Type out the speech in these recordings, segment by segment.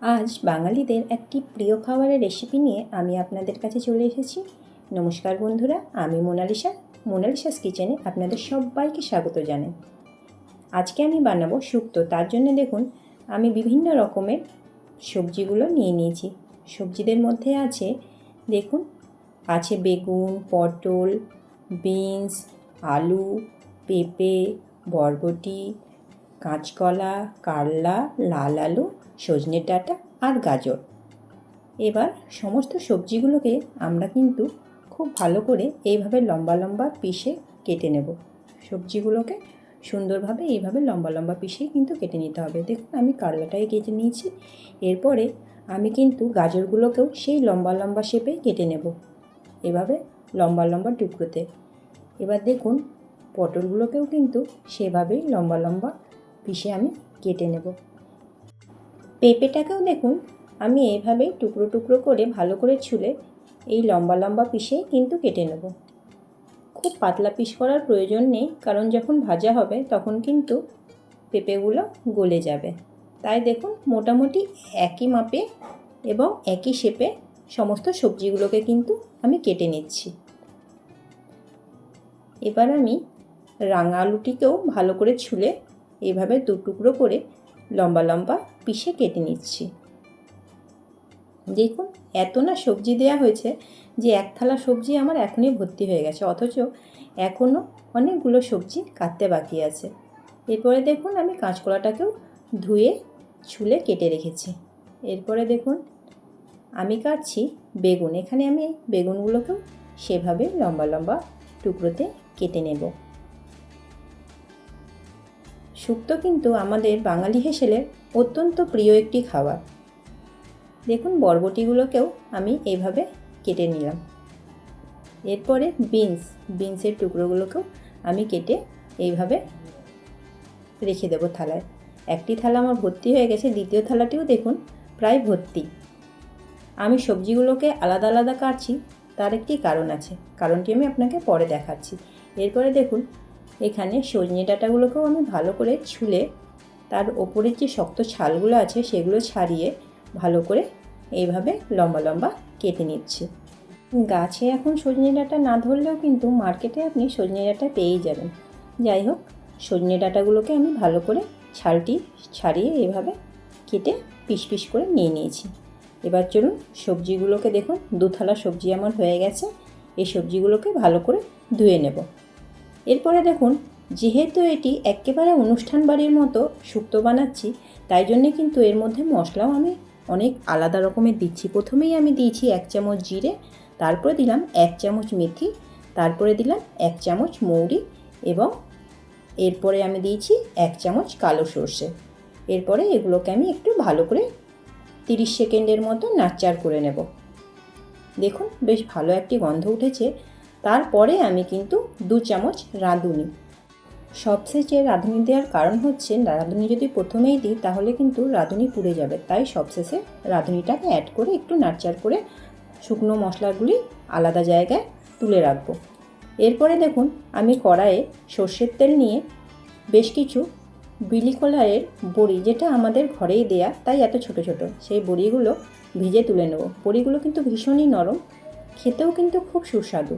আজ বাঙালিদের একটি প্রিয় খাবারের রেসিপি নিয়ে আমি আপনাদের কাছে চলে এসেছি। নমস্কার বন্ধুরা, আমি মোনালিসাস কিচেনে আপনাদের সবাইকে স্বাগত জানাই। আজকে আমি বানাবো শুক্তো। তার জন্য দেখুন আমি বিভিন্ন রকমের সবজিগুলো নিয়ে নিয়েছি। সবজিদের মধ্যে আছে বেগুন, পটল, বিনস, আলু, পেঁপে, বরবটি, কাঁচকলা, কারলা, লাল আলু, সজনে ডাঁটা আর গাজর। এবার সমস্ত সবজিগুলোকে আমরা কিন্তু খুব ভালো করে এইভাবে লম্বা লম্বা পিসে কেটে নেব। সবজিগুলোকে সুন্দরভাবে এইভাবে লম্বা লম্বা পিসেই কিন্তু কেটে নিতে হবে। দেখুন আমি কারলাটাই কেটে নিয়েছি। এরপরে আমি কিন্তু গাজরগুলোকেও সেই লম্বা লম্বা শেপে কেটে নেব, এভাবে লম্বা লম্বা টুকরোতে। এবার দেখুন পটলগুলোকেও কিন্তু সেভাবেই লম্বা লম্বা পিসে আমি কেটে নেব। পেঁপেটাকেও দেখুন আমি এইভাবেই টুকরো টুকরো করে ভালো করে ছুলে এই লম্বা লম্বা পিসেই কিন্তু কেটে নেব। খুব পাতলা পিস করার প্রয়োজন নেই, কারণ যখন ভাজা হবে তখন কিন্তু পেঁপেগুলো গলে যাবে। তাই দেখুন মোটামুটি একই মাপে এবং একই শেপে সমস্ত সবজিগুলোকে কিন্তু আমি কেটে নিচ্ছি। এবার আমি রাঙা আলুটিকেও ভালো করে ছুলে এইভাবে দু টুকরো করে লম্বা লম্বা পিসে কেটে নিচ্ছি। দেখুন এত না সবজি দেওয়া হয়েছে যে এক থালা সবজি আমার এখনই ভর্তি হয়ে গেছে, অথচ এখনও অনেকগুলো সবজি কাটতে বাকি আছে। এরপরে দেখুন আমি কাঁচকলাটাকেও ধুয়ে ছুলে কেটে রেখেছি। এরপরে দেখুন আমি কাটছি বেগুন। এখানে আমি বেগুনগুলোকেও সেভাবে লম্বা লম্বা টুকরোতে কেটে নেব। শুক্তো কিন্তু আমাদের বাঙালি হেসেলের অত্যন্ত প্রিয় একটি খাবার। দেখুন বরবটিগুলোকেও আমি এইভাবে কেটে নিলাম। এরপরে বিনসের টুকরোগুলোকেও আমি কেটে এইভাবে রেখে দেবো থালায়। একটি থালা আমার ভর্তি হয়ে গেছে, দ্বিতীয় থালাটিও দেখুন প্রায় ভর্তি। আমি সবজিগুলোকে আলাদা আলাদা কাটছি, তার একটি কারণ আছে, কারণটি আমি আপনাকে পরে দেখাচ্ছি। এরপরে দেখুন এখানে সজনে ডাঁটাগুলোকেও আমি ভালো করে ছুলে তার ওপরের যে শক্ত ছালগুলো আছে সেগুলো ছাড়িয়ে ভালো করে এইভাবে লম্বা লম্বা কেটে নিচ্ছি। গাছে এখন সজনে ডাঁটা না ধরলেও কিন্তু মার্কেটে আপনি সজনে ডাঁটা পেয়েই যাবেন। যাই হোক, সজনে ডাঁটাগুলোকে আমি ভালো করে ছালটি ছাড়িয়ে এইভাবে কেটে পিস পিস করে নিয়ে নিয়েছি। এবার চলুন সবজিগুলোকে দেখুন দু থালা সবজি আমার হয়ে গেছে। এই সবজিগুলোকে ভালো করে ধুয়ে নেব। এরপরে দেখুন যেহেতু এটি একেবারে অনুষ্ঠান বাড়ির মতো শুক্তো বানাচ্ছি, তাই জন্যে কিন্তু এর মধ্যে মশলাও আমি অনেক আলাদা রকমের দিচ্ছি। প্রথমেই আমি দিয়েছি 1 চামচ জিরে, তারপরে দিলাম 1 চামচ মেথি, তারপরে দিলাম 1 চামচ মৌরি এবং এরপরে আমি দিয়েছি 1 চামচ কালো সর্ষে। এরপরে এগুলোকে আমি একটু ভালো করে 30 সেকেন্ডের মতো নাড়চাড় করে নেব। দেখুন বেশ ভালো একটি গন্ধ উঠেছে। তারপরে আমি কিন্তু 2 চামচ রাঁধুনি, সবশেষে রাঁধুনি দেওয়ার কারণ হচ্ছে রাঁধুনি যদি প্রথমেই দিই তাহলে কিন্তু রাঁধুনি পুড়ে যাবে, তাই সবশেষে রাঁধুনিটাকে অ্যাড করে একটু নাড়চাড় করে শুকনো মশলাগুলি আলাদা জায়গায় তুলে রাখবো। এরপরে দেখুন আমি কড়াইয়ে সর্ষের তেল নিয়ে বেশ কিছু বিলি কলারের বড়ি, যেটা আমাদের ঘরেই দেয়া তাই এত ছোট ছোট, সেই বড়িগুলো ভিজে তুলে নেব। বড়িগুলো কিন্তু ভীষণই নরম, খেতেও কিন্তু খুব সুস্বাদু।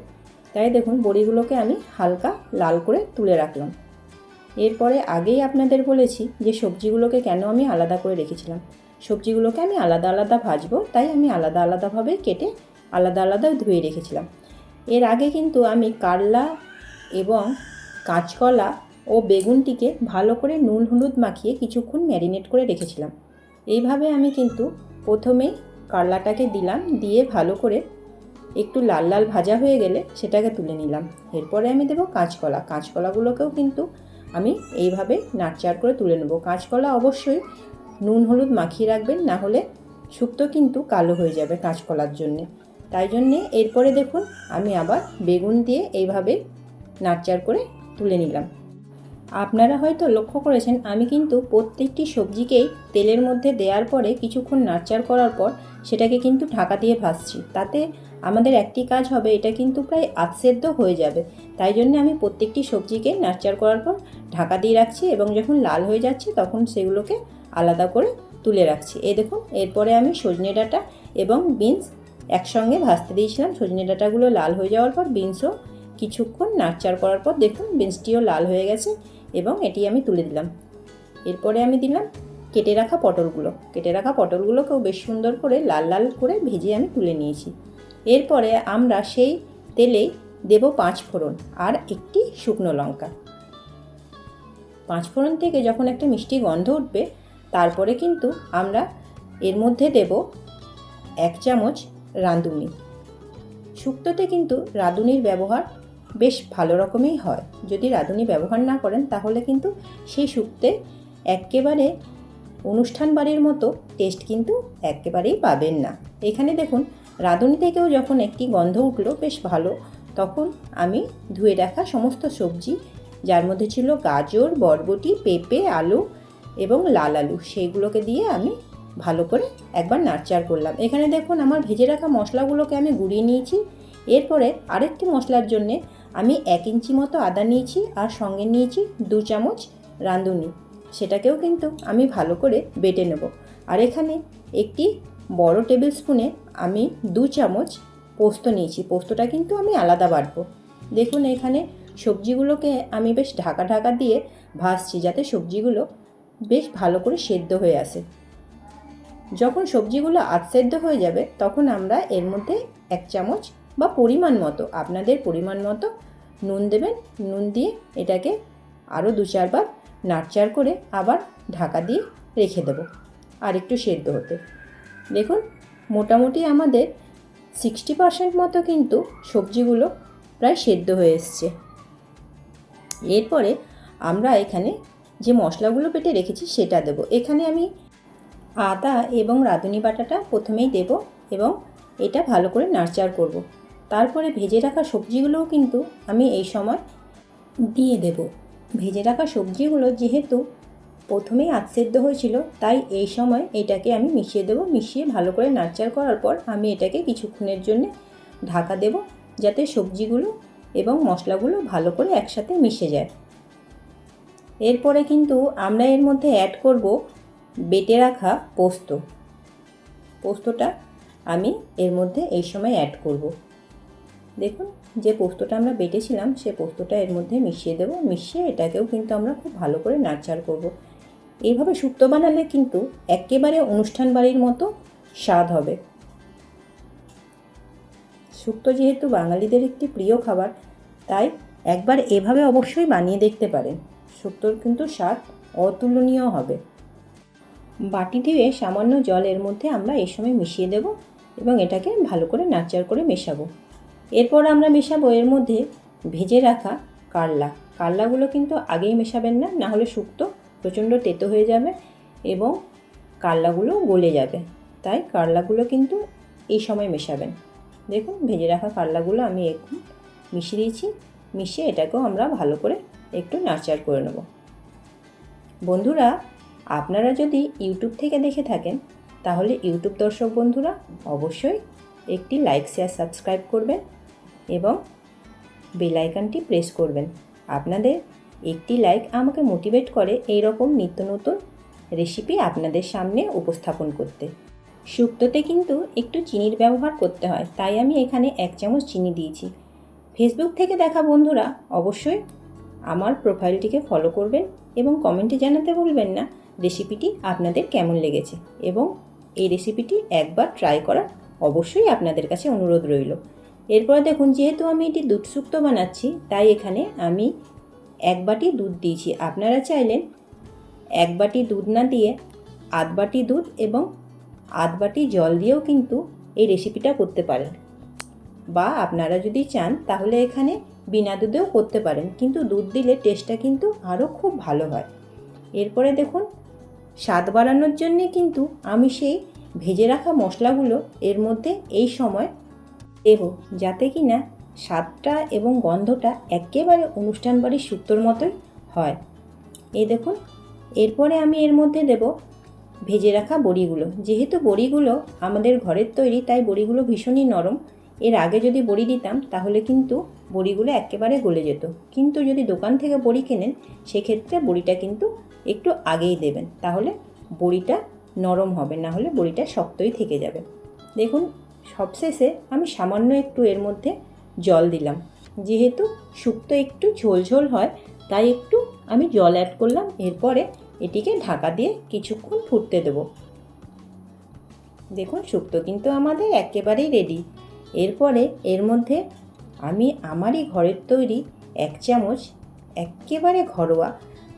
তাই দেখুন বড়িগুলোকে আমি হালকা লাল করে তুলে রাখলাম। এরপরে আগেই আপনাদের বলেছি যে সবজিগুলোকে কেন আমি আলাদা করে রেখেছিলাম। সবজিগুলোকে আমি আলাদা আলাদা ভাজবো, তাই আমি আলাদা আলাদাভাবে কেটে আলাদা আলাদা ধুয়ে রেখেছিলাম। এর আগে কিন্তু আমি কারলা এবং কাঁচকলা ও বেগুনটিকে ভালো করে নুন হলুদ মাখিয়ে কিছুক্ষণ ম্যারিনেট করে রেখেছিলাম। এইভাবে আমি কিন্তু প্রথমেই কারলাটাকে দিলাম, দিয়ে ভালো করে একটু লাল লাল ভাজা হয়ে গেলে সেটাকে তুলে নিলাম। এরপরে আমি দেবো কাঁচকলাগুলোকেও কিন্তু আমি এইভাবে নাড়চাড় করে তুলে নেব। কাঁচকলা অবশ্যই নুন হলুদ মাখিয়ে রাখবেন, না হলে শুক্তো কিন্তু কালো হয়ে যাবে কাঁচকলার জন্যে। তাই জন্যে এরপরে দেখুন আমি আবার বেগুন দিয়ে এইভাবে নাড়চাড় করে তুলে নিলাম। আপনারা হয়তো লক্ষ্য করেছেন আমি কিন্তু প্রত্যেকটি সবজিকেই তেলের মধ্যে দেওয়ার পরে কিছুক্ষণ নাড়চাড় করার পর সেটাকে কিন্তু ঢাকা দিয়ে ভাজছি। তাতে আমাদের একটি কাজ হবে, এটা কিন্তু প্রায় আধসেদ্ধ হয়ে যাবে। তাই জন্য আমি প্রত্যেকটি সবজিকে নাড়চাড় করার পর ঢাকা দিয়ে রাখছি এবং যখন লাল হয়ে যাচ্ছে তখন সেগুলোকে আলাদা করে তুলে রাখছি। এই দেখুন, এরপরে আমি সজনে ডাঁটা এবং বিনস একসঙ্গে ভাজতে দিয়েছিলাম। সজনে ডাঁটাগুলো লাল হয়ে যাওয়ার পর বিনসও কিছুক্ষণ নাড়চাড় করার পর দেখুন বিনসটিও লাল হয়ে গেছে এবং এটি আমি তুলে দিলাম। এরপরে আমি দিলাম কেটে রাখা পটলগুলো। কেটে রাখা পটলগুলোকেও বেশ সুন্দর করে লাল লাল করে ভেজে আমি তুলে নিয়েছি। এরপরে আমরা সেই তেলেই দেব 5 ফোড়ন আর একটি শুকনো লঙ্কা। 5 ফোড়ন থেকে যখন একটা মিষ্টি গন্ধ উঠবে তারপরে কিন্তু আমরা এর মধ্যে দেব 1 চামচ রাঁধুনি। শুক্তোতে কিন্তু রাঁধুনির ব্যবহার বেশ ভালো রকমই হয়। যদি রাঁধুনি ব্যবহার না করেন তাহলে কিন্তু সেই শুক্তে একেবারে অনুষ্ঠান বাড়ির মতো টেস্ট কিন্তু একেবারেই পাবেন না। এখানে দেখুন রাঁধুনি থেকেও যখন একটি গন্ধ উঠলো বেশ ভালো, তখন আমি ধুয়ে রাখা সমস্ত সবজি, যার মধ্যে ছিল গাজর, বরবটি, পেঁপে, আলু এবং লাল আলু, সেইগুলোকে দিয়ে আমি ভালো করে একবার নাড়চাড় করলাম। এখানে দেখুন আমার ভেজে রাখা মশলাগুলোকে আমি গুঁড়িয়ে নিয়েছি। এরপরে আরেকটি মশলার জন্যে আমি 1 ইঞ্চি মতো আদা নিয়েছি আর সঙ্গে নিয়েছি 2 চামচ রাঁধুনি, সেটাকেও কিন্তু আমি ভালো করে বেটে নেব। আর এখানে একটি বড় টেবিল স্পুনে আমি 2 চামচ পোস্ত নিয়েছি। পোস্তটা কিন্তু আমি আলাদা বাটবো। দেখুন এখানে সবজিগুলোকে আমি বেশ ঢাকা ঢাকা দিয়ে ভাজছি যাতে সবজিগুলো বেশ ভালো করে সেদ্ধ হয়ে আসে। যখন সবজিগুলো সেদ্ধ হয়ে যাবে তখন আমরা এর মধ্যে 1 চামচ বা পরিমাণ মতো, আপনাদের পরিমাণ মতো নুন দেবেন। নুন দিয়ে এটাকে আরও 2-4 বার নাড়চাড় করে আবার ঢাকা দিয়ে রেখে দেবো আর একটু সেদ্ধ হতে। দেখুন মোটামুটি আমাদের 60% মতো কিন্তু সবজিগুলো প্রায় সেদ্ধ হয়ে এসছে। এরপরে আমরা এখানে যে মশলাগুলো বেটে রেখেছি সেটা দেব। এখানে আমি আদা এবং রাঁধুনি বাটাটা প্রথমেই দেব এবং এটা ভালো করে নাড়চাড় করব। তারপরে ভেজে রাখা সবজিগুলোও কিন্তু আমি এই সময় দিয়ে দেব। ভেজে রাখা সবজিগুলো যেহেতু প্রথমেই সেদ্ধ হয়েছিল তাই এই সময় এটাকে আমি মিশিয়ে দেব। মিশিয়ে ভালো করে নাড়চাড় করার পর আমি এটাকে কিছুক্ষণের জন্য ঢাকা দেব যাতে সবজিগুলো এবং মশলাগুলো ভালো করে একসাথে মিশে যায়। এরপরে কিন্তু আমরা এর মধ্যে অ্যাড করব বেটে রাখা পোস্ত। পোস্তটা আমি এর মধ্যে এই সময় অ্যাড করব। দেখুন যে পোস্তটা আমরা বেটেছিলাম সে পোস্তটা এর মধ্যে মিশিয়ে দেব। মিশিয়ে এটাকেও কিন্তু আমরা খুব ভালো করে নাড়চাড় করব। এইভাবে শুক্তো বানালে কিন্তু একেবারে অনুষ্ঠান বাড়ির মতো স্বাদ হবে। শুক্তো যেহেতু বাঙালিদের একটি প্রিয় খাবার, তাই একবার এভাবে অবশ্যই বানিয়ে দেখতে পারেন। শুক্তোর কিন্তু স্বাদ অতুলনীয় হবে। বাটি ধুয়ে সামান্য জল এর মধ্যে আমরা এই সময় মিশিয়ে দেব এবং এটাকে ভালো করে নাড়চাড় করে মেশাবো। এরপর আমরা মেশাবো এর মধ্যে ভেজে রাখা কারলা। কারলাগুলো কিন্তু আগেই মেশাবেন না, না হলে শুক্তো প্রচণ্ড তেতো হয়ে যাবে এবং কারলাগুলো গলে যাবে। তাই কারলাগুলো কিন্তু এই সময় মেশাবেন। দেখুন ভেজে রাখা কারলাগুলো আমি একটু মিশিয়ে দিয়েছি। মিশিয়ে এটাকেও আমরা ভালো করে একটু নাড়চাড় করে নেব। বন্ধুরা, আপনারা যদি ইউটিউব থেকে দেখে থাকেন তাহলে ইউটিউব দর্শক বন্ধুরা অবশ্যই একটি লাইক, শেয়ার, সাবস্ক্রাইব করবেন এবং বেল আইকনটি প্রেস করবেন। আপনাদের একটি লাইক আমাকে মোটিভেট করে এই রকম নিত্য নতুন রেসিপি আপনাদের সামনে উপস্থাপন করতে। শুক্তোতে কিন্তু একটু চিনির ব্যবহার করতে হয়, তাই আমি এখানে 1 চামচ চিনি দিয়েছি। ফেসবুক থেকে দেখা বন্ধুরা অবশ্যই আমার প্রোফাইলটিকে ফলো করবেন এবং কমেন্টে জানাতে ভুলবেন না রেসিপিটি আপনাদের কেমন লেগেছে এবং এই রেসিপিটি একবার ট্রাই করার অবশ্যই আপনাদের কাছে অনুরোধ রইল। এরপর দেখুন যেহেতু আমি এটি দুধ শুক্তো বানাচ্ছি তাই এখানে আমি 1 বাটি দুধ দিয়েছি। আপনারা চাইলেন 1 বাটি দুধ না দিয়ে আধ বাটি দুধ এবং আধ বাটি জল দিয়েও কিন্তু এই রেসিপিটা করতে পারেন, বা আপনারা যদি চান তাহলে এখানে বিনা দুধেও করতে পারেন, কিন্তু দুধ দিলে টেস্টটা কিন্তু আরও খুব ভালো হয়। এরপরে দেখুন স্বাদ বাড়ানোর জন্যে কিন্তু আমি সেই ভেজে রাখা মশলাগুলো এর মধ্যে এই সময় দেব, যাতে কি না স্বাদটা এবং গন্ধটা একেবারে অনুষ্ঠান বাড়ির শুক্তোর মতোই হয়। এই দেখুন এরপরে আমি এর মধ্যে দেব ভেজে রাখা বড়িগুলো। যেহেতু বড়িগুলো আমাদের ঘরের তৈরি তাই বড়িগুলো ভীষণই নরম। এর আগে যদি বড়ি দিতাম তাহলে কিন্তু বড়িগুলো একেবারে গলে যেত, কিন্তু যদি দোকান থেকে বড়ি কেনেন সেক্ষেত্রে বড়িটা কিন্তু একটু আগেই দেবেন, তাহলে বড়িটা নরম হবে, না হলে বড়িটা শক্তই থেকে যাবে। দেখুন সবশেষে আমি সামান্য একটু এর মধ্যে জল দিলাম, যেহেতু শুক্তো একটু ঝোলঝোল হয় তাই একটু আমি জল অ্যাড করলাম। এরপরে এটিকে ঢাকা দিয়ে কিছুক্ষণ ফুটতে দেবো। দেখুন শুক্তো কিন্তু আমাদের একেবারেই রেডি। এরপরে এর মধ্যে আমি আমারই ঘরের তৈরি 1 চামচ একেবারে ঘরোয়া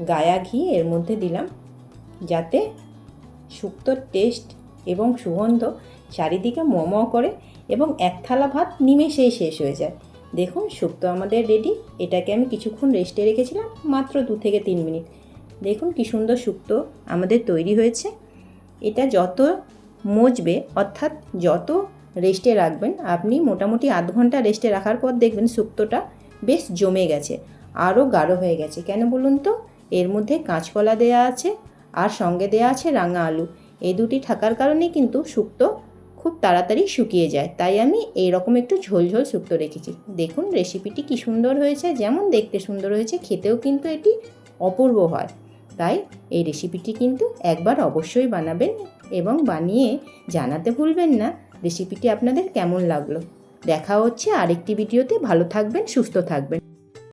গায়া ঘি এর মধ্যে দিলাম, যাতে শুক্তোর টেস্ট এবং সুগন্ধ চারিদিকে ম করে এবং এক থালা ভাত নিমেষেই শেষ হয়ে যায়। দেখুন শুক্তো আমাদের রেডি। এটাকে আমি কিছুক্ষণ রেস্টে রেখেছিলাম, মাত্র 2 থেকে 3 মিনিট। দেখুন কী সুন্দর শুক্তো আমাদের তৈরি হয়েছে। এটা যত মজবে, অর্থাৎ যত রেস্টে রাখবেন, আপনি মোটামুটি আধ ঘন্টা রেস্টে রাখার পর দেখবেন শুক্তোটা বেশ জমে গেছে, আরও গাঢ় হয়ে গেছে। কেন বলুন তো? এর মধ্যে কাঁচকলা দেয়া আছে আর সঙ্গে দেয়া আছে রাঙা আলু। এই দুটি থাকার কারণেই কিন্তু শুক্তো খুব তাড়াতাড়ি শুকিয়ে যায়, তাই আমি এইরকম একটু ঝোলঝোল শুক্তো রেখেছি। দেখুন রেসিপিটি কি সুন্দর হয়েছে, যেমন দেখতে সুন্দর হয়েছে খেতেও কিন্তু এটি অপূর্ব হয়। তাই এই রেসিপিটি কিন্তু একবার অবশ্যই বানাবেন এবং বানিয়ে জানাতে ভুলবেন না রেসিপিটি আপনাদের কেমন লাগলো। দেখা হচ্ছে আরেকটি ভিডিওতে। ভালো থাকবেন, সুস্থ থাকবেন।